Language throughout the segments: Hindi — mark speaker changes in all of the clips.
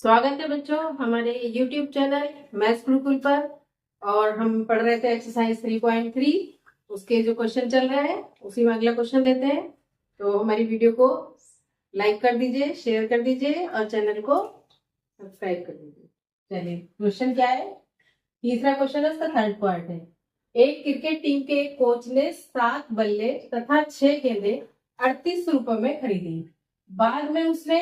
Speaker 1: स्वागत है बच्चों हमारे YouTube चैनल मैथ्स गुरुकुल पर। और हम पढ़ रहे थे एक्सरसाइज 3.3। उसके जो क्वेश्चन चल रहे हैं उसी में अगला क्वेश्चन देते हैं। तो हमारी वीडियो को लाइक कर दीजिए, शेयर कर दीजिए और चैनल को सब्सक्राइब कर दीजिए। चलिए क्वेश्चन क्या है। तीसरा क्वेश्चन है, उसका थर्ड पार्ट है। एक क्रिकेट टीम के कोच ने 7 बल्ले तथा 6 गेंदें 38 रुपए में खरीदी। बाद में उसने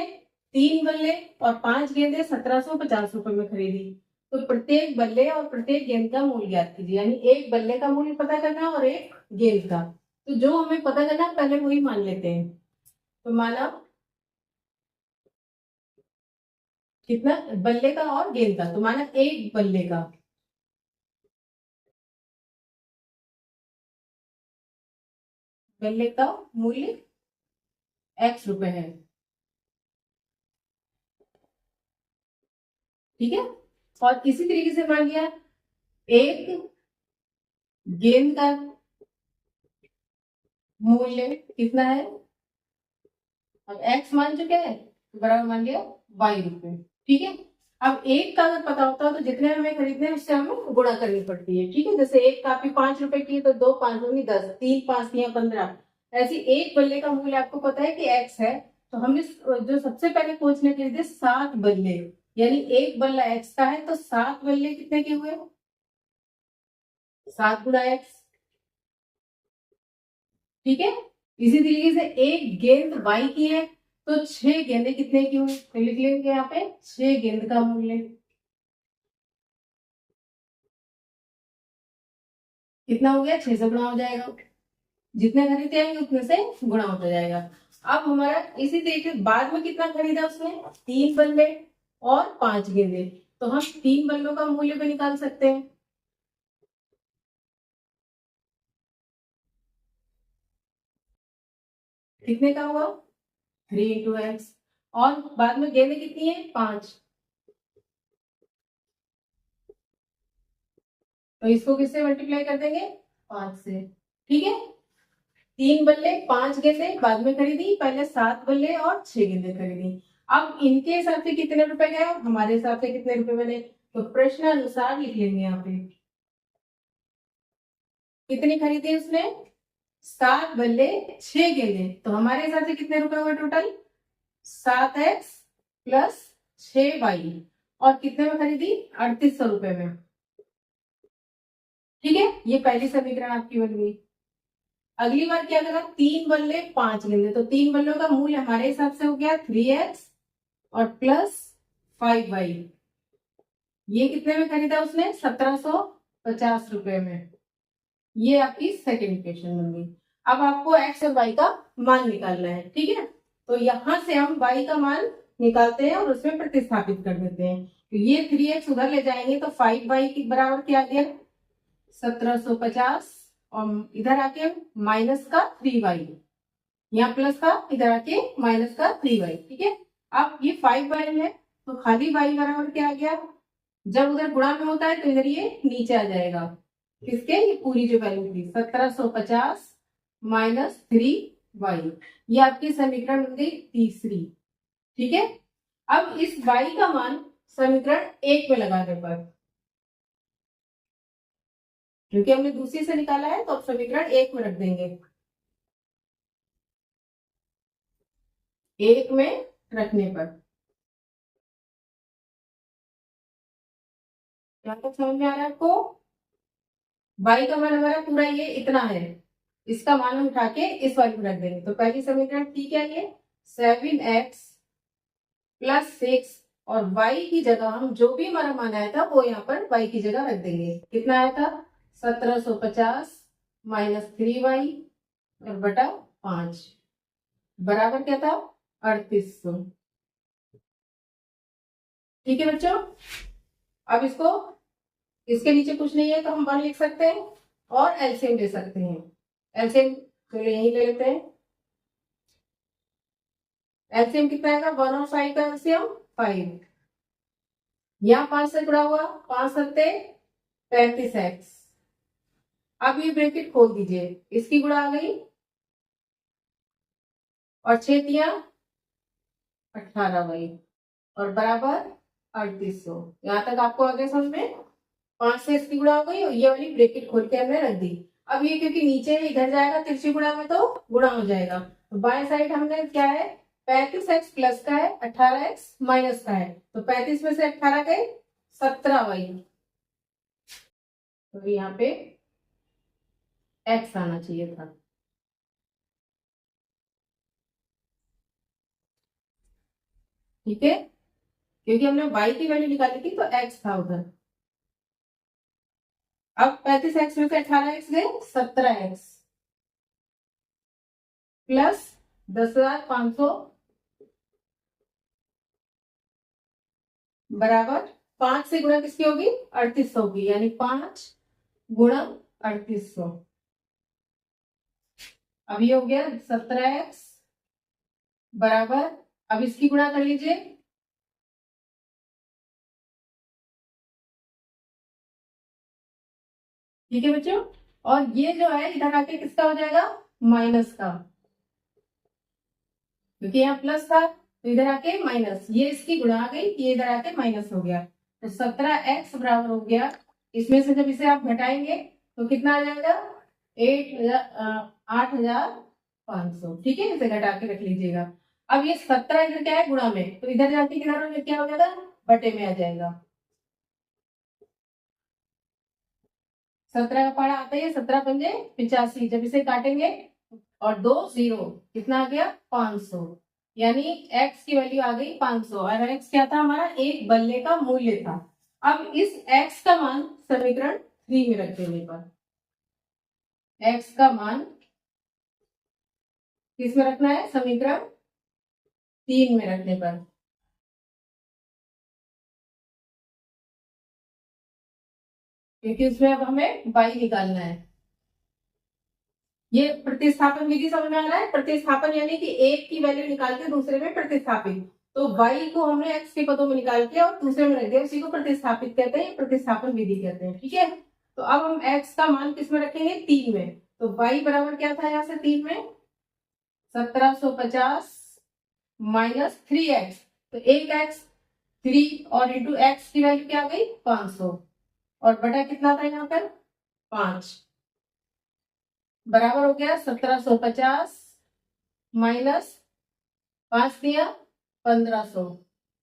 Speaker 1: 3 बल्ले और 5 गेंदें 1750 रुपए में खरीदी। तो प्रत्येक बल्ले और प्रत्येक गेंद का मूल्य ज्ञात कीजिए। यानी एक बल्ले का मूल्य पता करना और एक गेंद का। तो जो हमें पता करना पहले वही मान लेते हैं। तो माना कितना बल्ले का और गेंद का, तो माना एक बल्ले का मूल्य x रुपए है। ठीक है। और इसी तरीके से मान लिया एक गेंद का मूल्य कितना है। अब x मान चुके हैं तो बराबर मान लिया y रुपए। ठीक है। अब एक का अगर पता होता है तो जितने हमें खरीदने हैं उससे हमें गुणा करनी पड़ती है। ठीक है। जैसे एक कापी 5 रुपए की है तो 2 5 दूनी 10, 3 5 दिया 15। ऐसी एक बल्ले का मूल्य आपको पता है कि x है। तो हमने जो सबसे पहले कोच ने खरीदे 7 बल्ले, यानी एक बल्ला x का है तो 7 बल्ले कितने के हुए, 7 गुणा x। ठीक है। इसी तरीके से एक गेंद y की है तो 6 गेंदें कितने की हुई, तो लिख लेंगे यहाँ पे 6 गेंद का मूल्य कितना हो गया, 6 से गुणा हो जाएगा। जितने खरीदे जाएंगे उतने से गुणा होता जाएगा। अब हमारा इसी तरीके बाद में कितना खरीदा उसने, 3 बल्ले और 5 गेंदे। तो हम 3 बल्लों का मूल्य भी निकाल सकते हैं। कितने का हुआ, 3 इंटू एक्स। और बाद में गेंदे कितनी है, 5। तो इसको किससे मल्टीप्लाई कर देंगे, 5 से। ठीक है। 3 बल्ले 5 गेंदे बाद में खरीदी, पहले 7 बल्ले और 6 गेंदे खरीदी। अब इनके हिसाब से कितने रुपए गए, हमारे हिसाब से कितने रुपए बने। तो प्रश्न अनुसार लिख लेंगे यहाँ पे। कितनी खरीदी उसने, 7 बल्ले 6 गेंदे। तो हमारे हिसाब से कितने रुपए हुए टोटल, 7x प्लस 6y। और कितने में खरीदी, 3800 रुपए में। ठीक है। ये पहली समीकरण आपकी बन गई। अगली बार क्या करा, 3 बल्ले 5 गेंदे। तो 3 बल्लों का मूल्य हमारे हिसाब से हो गया 3x और प्लस 5y। ये कितने में खरीदा उसने, 1750 रुपए में। ये आपकी सेकेंड इक्वेशन बन गई। अब आपको x और y का मान निकालना है। ठीक है। तो यहां से हम y का मान निकालते हैं और उसमें प्रतिस्थापित कर देते हैं। तो ये 3x उधर ले जाएंगे तो 5y के बराबर क्या आ गया, 1750। और इधर आके माइनस का 3y, यहाँ प्लस का इधर आके माइनस का 3y। ठीक है। अब ये 5y है तो खाली y बराबर क्या आ गया, जब उधर गुणा में होता है तो इधर ये नीचे आ जाएगा। किसके, ये पूरी जो वैल्यू थी 1750 माइनस 3y। ये आपकी समीकरण बन गई तीसरी। ठीक है। अब इस y का मान समीकरण 1 में लगाने पर, क्योंकि हमने दूसरी से निकाला है तो अब समीकरण 1 में रख देंगे। 1 में रखने पर क्या तक समझ में आ रहा है आपको। y का मान हमारा पूरा ये इतना है, इसका मान हम उठा के इस वाले में रख देंगे। तो पहली समीकरण थी क्या, ये 7x प्लस 6। और y की जगह हम जो भी हमारा मान आया था वो यहाँ पर y की जगह रख देंगे। कितना आया था, 1750 माइनस 3y और बटा 5 बराबर क्या था, 3800। ठीक है बच्चों। अब इसको, इसके नीचे कुछ नहीं है तो हम 1 लिख सकते हैं और एलसीएम ले सकते हैं। एलसीएम तो यही ले लेते हैं। एलसीएम कितना आएगा, 1 और 5 का एलसीएम 5। यहाँ 5 से जुड़ा हुआ, 5 सत्ते 35x। अब ये ब्रैकेट खोल दीजिए, इसकी गुणा आ गई और 6 तिया 18y और बराबर 3800। यहाँ तक आपको आ गया समझ में। 5 से इसकी गुणा हो गई और ये वाली ब्रैकेट खोल के हमने रख दी। अब ये क्योंकि नीचे है इधर जाएगा तिरछी गुणा में तो गुणा हो जाएगा। तो बाएं साइड हमने क्या है 35x प्लस का है 18x माइनस का है। तो 35 में से 18 गए 17y। तो यहाँ पे x आना चाहिए था। ठीक है क्योंकि हमने y की वैल्यू निकाली थी तो x था उधर। अब 35x में से 18x गए 17x प्लस 10,500 बराबर 5 से गुणा किसकी होगी 3800 की, यानी 5 गुणा 3800। अब ये हो गया 17x बराबर, अब इसकी गुणा कर लीजिए। ठीक है बच्चों, और ये जो है इधर आके किसका हो जाएगा माइनस का, क्योंकि यहाँ प्लस था तो इधर आके माइनस, ये इसकी गुणा आ गई, ये इधर आके माइनस हो गया। तो 17x बराबर हो गया, इसमें से जब इसे आप घटाएंगे तो कितना आ जाएगा 8,500। ठीक है, इसे घटा के रख लीजिएगा। अब ये 17 इधर क्या है गुणा में, तो इधर जाके किधर क्या हो जाएगा बटे में आ जाएगा। 17 का पहाड़ा आता है 17 पंजे 85, जब इसे काटेंगे और 2 0 कितना आ गया 500, यानी x की वैल्यू आ गई 500। और x क्या था हमारा एक बल्ले का मूल्य था। अब इस x का मान समीकरण 3 में रख देने पर, x का मान किस में रखना है समीकरण 3 में रखने पर, क्योंकि उसमें अब हमें y निकालना है। ये प्रतिस्थापन विधि समझ में आ रहा है। प्रतिस्थापन यानी कि एक की वैल्यू निकाल के दूसरे में प्रतिस्थापित, तो y को हमने x के पदों में निकाल के और दूसरे में रख दिया, उसी को प्रतिस्थापित कहते हैं, प्रतिस्थापन विधि कहते हैं। ठीक है, तो अब हम x का मान किस में रखेंगे 3 में, तो y बराबर क्या था यहाँ से 3 में 1750 माइनस 3x, तो एक x 3 और इंटू x की वैल्यू क्या आ गई 500 और बटा कितना था यहाँ पर 5, बराबर हो गया 1750 माइनस 5 दिया 1500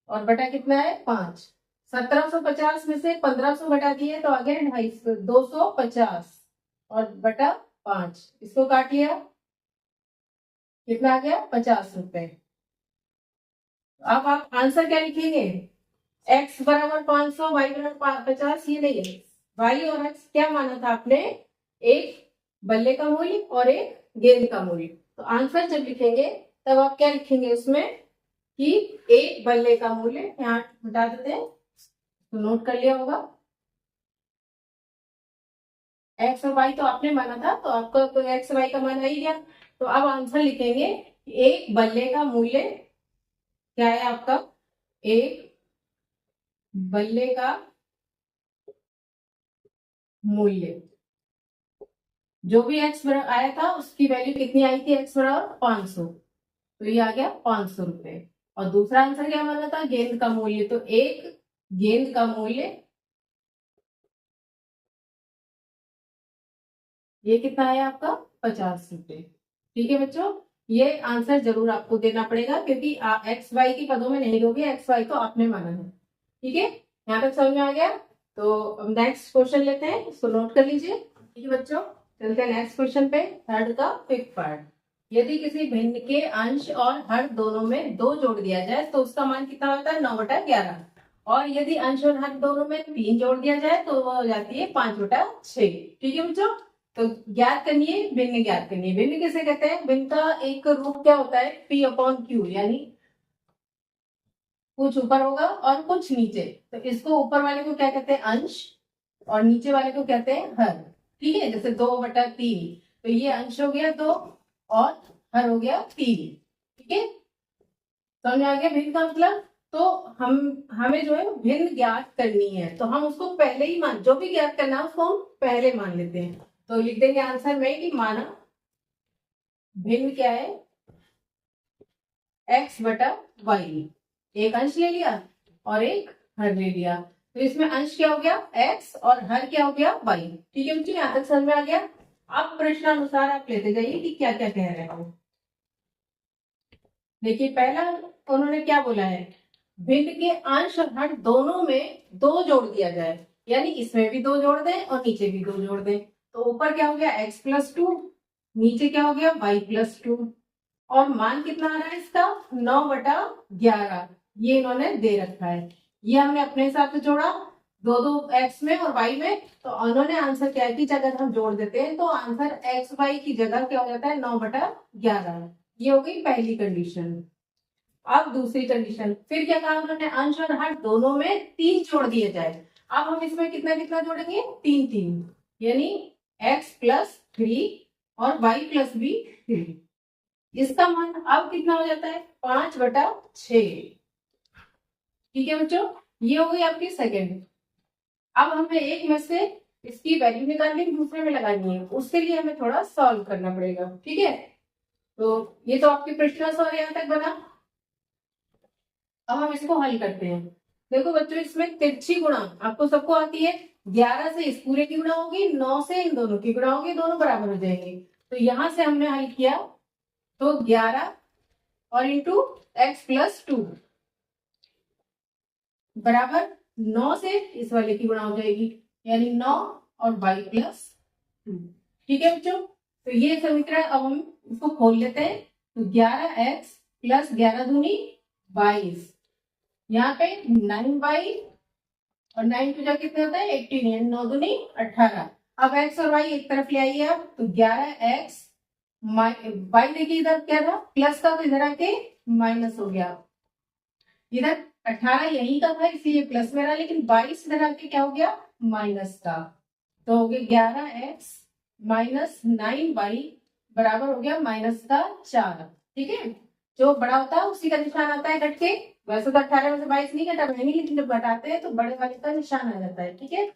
Speaker 1: और बटा कितना है 5। 1750 में से 1500 घटा दिए तो आ गया 250 और बटा 5, इसको काट लिया कितना आ गया 50 रुपए। अब आप आंसर क्या लिखेंगे x बराबर 500 y बराबर 50, ये नहीं है, y और x क्या माना था आपने एक बल्ले का मूल्य और एक गेंद का मूल्य। तो आंसर जब लिखेंगे तब आप क्या लिखेंगे उसमें कि एक बल्ले का मूल्य, यहाँ हटा देते हैं तो नोट कर लिया होगा, एक्स और वाई तो आपने माना था तो आपका तो एक्स वाई का मान आ ही गया। तो अब आंसर लिखेंगे एक बल्ले का मूल्य क्या है आपका, एक बल्ले का मूल्य जो भी एक्स आया था उसकी वैल्यू कितनी आई थी एक्स बराबर 500, तो ये आ गया 500 रुपए। और दूसरा आंसर क्या माना था गेंद का मूल्य, तो एक गेंद का मूल्य ये कितना है आपका 50 रुपए। ठीक है बच्चों, ये आंसर जरूर आपको देना पड़ेगा क्योंकि एक्स वाई के पदों में नहीं दोगे, एक्स वाई तो आपने माना है। ठीक है, यहाँ तक समझ में आ गया। तो अब नेक्स्ट क्वेश्चन लेते हैं, इसको नोट कर लीजिए। ठीक है बच्चों, चलते हैं नेक्स्ट क्वेश्चन पे, थर्ड का फिफ्थ पार्ट। यदि किसी भिन्न के अंश और हर दोनों में 2 जोड़ दिया जाए तो उसका मान कितना होता है 9/11, और यदि अंश और हर दोनों में 3 जोड़ दिया जाए तो वो हो जाती है 5/6। ठीक है बच्चों, तो ज्ञात करनी है भिन्न, ज्ञात करनी है। भिन्न किसे कहते हैं, भिन्न का एक रूप क्या होता है P/Q, यानी कुछ ऊपर होगा और कुछ नीचे, तो इसको ऊपर वाले को क्या कहते हैं अंश और नीचे वाले को कहते हैं हर। ठीक है, जैसे 2/3, तो ये अंश हो गया 2 और हर हो गया 3। ठीक है, समझ में आ गया भिन्न का मतलब। तो हमें जो है भिन्न ज्ञात करनी है तो हम उसको पहले ही मान, जो भी ज्ञात करना है उसको हम पहले मान लेते हैं। तो लिख देंगे आंसर में कि माना भिन्न क्या है x/y, एक अंश ले लिया और एक हर ले लिया, तो इसमें अंश क्या हो गया x और हर क्या हो गया y। ठीक है बच्चों, यहाँ तक समझ में आ गया। अब प्रश्नानुसार आप लेते जाइए कि क्या क्या कह रहे हो। देखिए पहला उन्होंने क्या बोला है, भिन्न के अंश और हर दोनों में 2 जोड़ दिया जाए, यानी इसमें भी 2 जोड़ दें और नीचे भी 2 जोड़ दें। तो ऊपर क्या हो गया x+2, नीचे क्या हो गया y+2, और मान कितना आ रहा है इसका 9/11, ये इन्होंने दे रखा है। ये हमने अपने हिसाब से जोड़ा, दो दो x में और y में, तो उन्होंने आंसर क्या है कि अगर हम जोड़ देते हैं तो आंसर x y की जगह क्या हो जाता है 9/11। ये हो गई पहली कंडीशन। अब दूसरी कंडीशन, फिर क्या कहा उन्होंने, अंश और हर दोनों में 3 जोड़ दिए जाए। अब हम इसमें कितना कितना जोड़ेंगे 3 3, यानी x+3 और y+3। इसका मान अब कितना हो जाता है 5/6। ठीक है बच्चों, ये हो गई आपकी सेकेंड। अब हमें एक में से इसकी वैल्यू निकालनी, दूसरे में लगानी है, उसके लिए हमें थोड़ा सॉल्व करना पड़ेगा। ठीक है, तो ये तो आपकी प्रश्न सॉल्व यहाँ तक बना। अब हम इसको हल करते हैं। देखो बच्चों, इसमें तिरछी गुणा आपको सबको आती है, 11 से इस पूरे की गुणा होगी, 9 से इन दोनों की गुणा होगी, दोनों बराबर हो जाएंगे। तो यहां से हमने हल किया, तो 11 और इंटू x+2 बराबर 9 से इस वाले की गुणा हो जाएगी, यानी 9 और y+2। ठीक है बच्चों, तो ये समीकरण अब हम इसको खोल लेते हैं। तो 11x + 11 दूनी 22, यहाँ पे 9y और 9 टू जा कितने होता है 18, यानी 9 दूनी 18। अब x और y एक तरफ ले आइए आप, तो 11x y देखिए इधर क्या था प्लस का, तो इधर आके माइनस हो गया। इधर 18 यहीं का था इसलिए प्लस में रहा, लेकिन 22 इधर आके क्या हो गया माइनस का। तो हो गया 11x - 9y बराबर हो गया -4। ठीक है, जो बड़ा होता है उसी का निशान आता है घट के। वैसे तो 18 में से 22 नहीं घटा नहीं, लेकिन जब घटाते हैं तो बड़े वाले का निशान आ जाता है। ठीक है,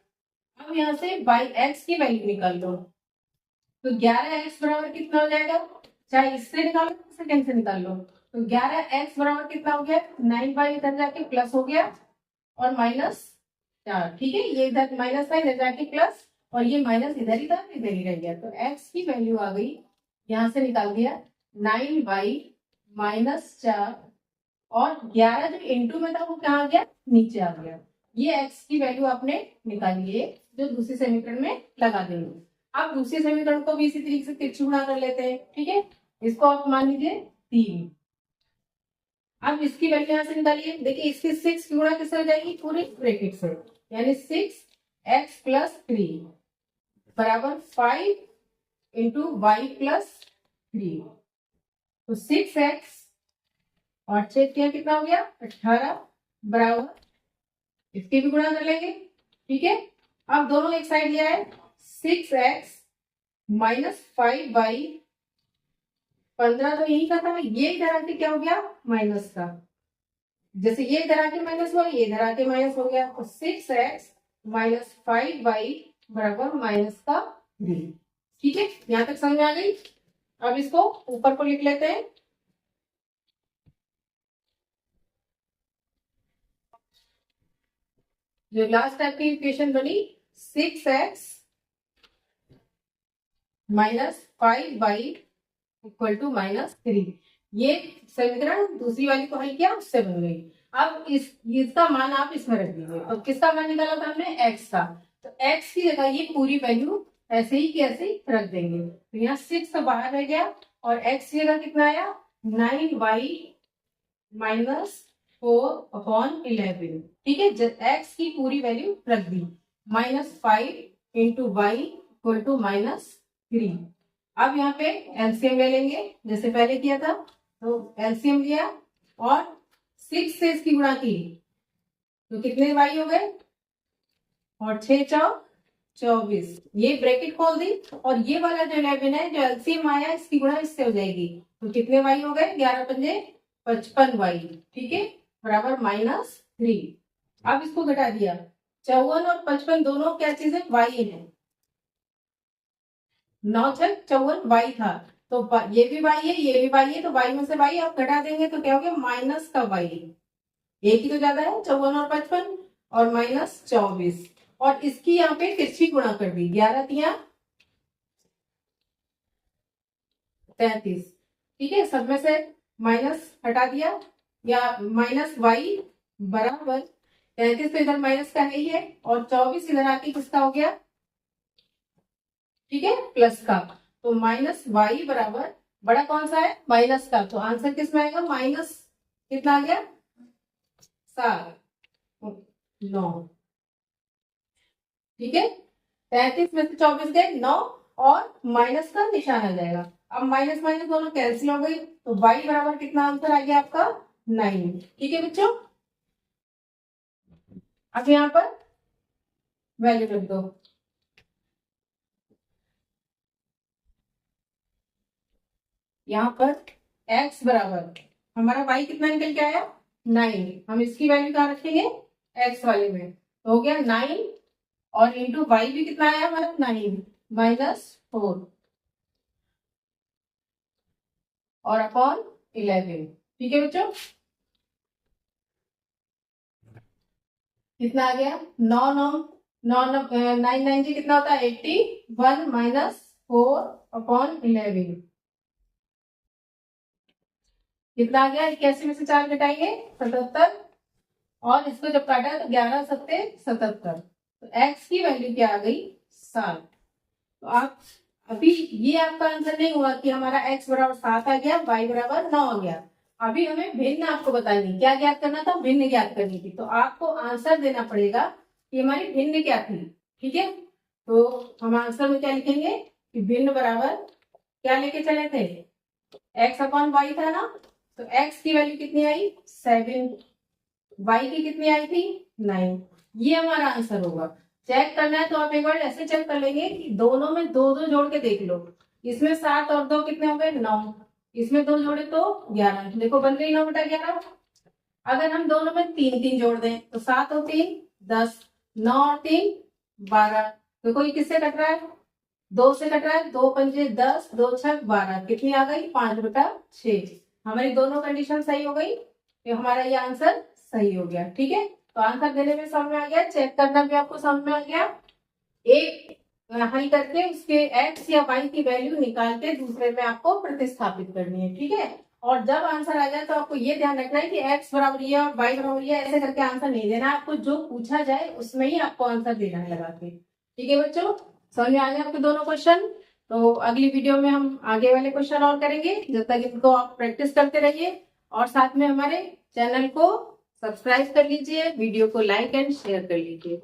Speaker 1: अब यहाँ से x की वैल्यू निकाल लो। तो 11x बराबर कितना हो जाएगा, चाहे इससे निकालो सेकंड से निकाल लो। तो 11x बराबर कितना हो गया 9y इधर जाके प्लस हो गया और -4। ठीक है, ये इधर माइनस था इधर जाके प्लस, और ये माइनस इधर ही था इधर ही रह गया। तो x की वैल्यू आ गई, यहां से निकाल दिया 9y -4, और 11 जो इंटू में था वो कहाँ आ गया नीचे आ गया। ये x की वैल्यू आपने निकाली है, जो दूसरे समीकरण में लगा देंगे। अब दूसरे समीकरण को भी इसी तरीके से तिरछी गुणा कर लेते हैं। ठीक है, इसको आप मान लीजिए 3। अब इसकी वैल्यू यहाँ से निकालिए, देखिए इसकी 6 की गुणा किससे हो जाएगी पूरी ब्रैकेट से, यानी 6x + 3 बराबर 5 इंटू y+3। तो 6x और 6 कितना हो गया 18 बराबर, इसकी भी गुणा कर लेंगे। ठीक है, अब दोनों एक साइड लिया है, 6x - 5y 15 तो यही का था, ये इधर आके क्या हो गया माइनस का। जैसे ये इधर आके माइनस हुआ, ये इधर आके माइनस हो गया, तो 6x - 5y बराबर -3। ठीक है, यहां तक समझ में आ गई। अब इसको ऊपर को लिख लेते हैं। जो लास्ट आपकी इक्वेशन बनी 6x - 5y = -3, ये समीकरण दूसरी वाली को हल किया उससे बन गई। अब इसका मान आप इसमें रख दीजिए। तो किसका मान निकाला था हमने x का, तो x की जगह ये पूरी वैल्यू ऐसे ही की ऐसे ही रख देंगे। तो यहाँ 6 तो बाहर रह गया, और x की जगह कितना आया 9y -4/11। ठीक है, x की पूरी वैल्यू रख दी, -5 इंटू y = -3। अब यहाँ पे एलसीएम ले लेंगे जैसे पहले किया था। तो एलसीएम लिया और 6 से इसकी गुणा की, तो कितने y हो गए, और 6 × 24, ये ब्रैकेट खोल दी, और ये वाला जो 11 है जो एलसीएम आया इसकी गुणा इससे हो जाएगी। तो कितने y हो गए 11 पंजे 55y। ठीक है, बराबर -3। अब इसको घटा दिया, 54 और 55 दोनों क्या चीज है y है, 9 × 54 y था, तो ये भी y है ये भी y है, तो y में से y आप घटा देंगे तो क्या हो गया -का y। एक ही तो ज्यादा है 54 और 55, और -24 और इसकी यहाँ पे तिरछी गुणा कर दी, 11 तिया 33। ठीक है, सब में से माइनस हटा दिया या -y बराबर 33 तो इधर माइनस का है ही है और 24 इधर आके किसका हो गया, ठीक है, प्लस का। तो -y बराबर बड़ा कौन सा है, माइनस का, तो आंसर किस में आएगा, माइनस कितना आ गया 9। ठीक है, 33 में से 24 गए 9 और माइनस का निशान आ जाएगा। अब माइनस माइनस दोनों कैंसिल हो गई तो y बराबर कितना आंसर आ गया आपका 9। ठीक है बच्चों, अब यहाँ पर वैल्यू रख दो। यहाँ पर x बराबर हमारा y कितना निकल के आया 9, हम इसकी वैल्यू कहाँ रखेंगे x वाले में, तो हो गया 9 और इंटू y भी कितना आया हमारा 9 -4 और अपॉन 11। ठीक है बच्चों, कितना आ गया 9 जी कितना होता है 81 -4 अपॉन 11 कितना आ गया, 81 में से 4 घटाएंगे 77 और इसको जब काटा तो 11 सत्ते 77, तो x की वैल्यू क्या आ गई 7। तो आप अभी ये आपका आंसर नहीं हुआ कि हमारा x बराबर 7 आ गया, y बराबर 9 आ गया। अभी हमें भिन्न आपको बतानी, क्या ज्ञात करना था, भिन्न ज्ञात करनी थी। तो आपको आंसर देना पड़ेगा कि हमारी भिन्न क्या थी। ठीक है, तो हम आंसर में क्या लिखेंगे कि भिन्न बराबर क्या लेके चले थे, x अपॉन वाई था ना, तो x की वैल्यू कितनी आई 7, y की कितनी आई थी 9। ये हमारा आंसर होगा। चेक करना है तो आप एक बार ऐसे चेक कर लेंगे कि दोनों में 2 जोड़ के देख लो, इसमें 7 और 2 कितने हो गए 9, इसमें 2 जोड़े तो 11, देखो बन गई 9/11। अगर हम दोनों में 3 जोड़ दें तो 7 और 3 10, 9 और 3 12, देखो ये किससे कट रहा है 2 से कट रहा है, 2 पंजे 10, 2 छक 12, कितनी आ गई 5/6। हमारी दोनों कंडीशन सही हो गई, तो हमारा ये आंसर सही हो गया। ठीक है, तो आंसर देने में समझ में आ गया, चेक करना भी आपको समझ में आ गया। एक हल करके उसके x या y की वैल्यू निकाल के दूसरे में आपको प्रतिस्थापित करनी है। ठीक है, और जब आंसर आ जाए तो आपको ये ध्यान रखना है कि x बराबर ये और y बराबर ये ऐसे करके आंसर नहीं देना, आपको जो पूछा जाए उसमें ही आपको आंसर देना है लगा के। ठीक है बच्चों, समझ में आ गए आपके दोनों क्वेश्चन। तो अगली वीडियो में हम आगे वाले क्वेश्चन और करेंगे, जब तक इनको आप प्रैक्टिस करते रहिए और साथ में हमारे चैनल को सब्सक्राइब कर लीजिए, वीडियो को लाइक एंड शेयर कर लीजिए।